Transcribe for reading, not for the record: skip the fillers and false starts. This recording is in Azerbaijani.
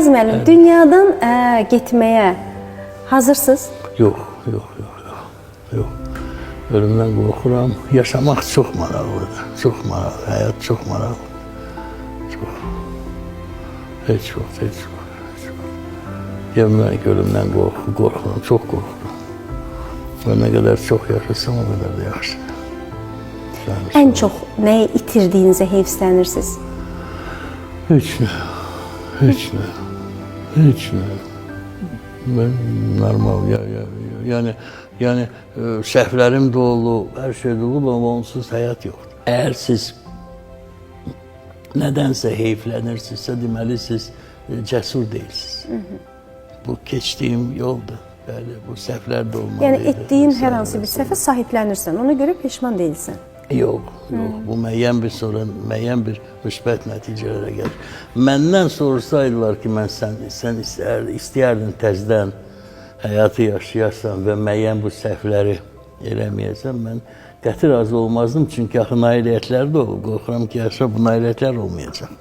Ayaz müəllim, dünyadan getməyə hazırsınız? Yox. Ölümdən qorxuram. Yaşamaq çox maraqlıdır. Çox maraqlı, həyat çox maraqlı. Çox. Heç vaxt. Yemin ki, ölümdən qorxuram, çox qorxuram. Və nə qədər çox yaşasam, o qədər də yaxşı. Ən çox nəyi itirdiyinizə heyfslənirsiniz? Heç nə. Mən normal, yəni səhvlərim də olub, hər şey də olub, amma onsuz həyat yoxdur. Əgər siz nədənsə heyflənirsinizsə, deməli siz cəsur deyilsiniz. Bu keçdiyim yoldur. Bəli, bu səhvlər də olmalıydı. Yəni etdiyin hər hansı bir səhvə sahiblənirsən, ona görə peşman deyilsən. Yox. Bu müəyyən bir müsbət nəticələrə gəlir. Məndən sorsaydılar ki, sən istəyərdin təzədən həyatı yaşayasan və müəyyən bu səhvləri eləməyəsən, mən qəti razı olmazdım. Çünki axı nailiyyətlər də olur. Qorxuram ki, yaşa bu nailiyyətlər olmayacaq.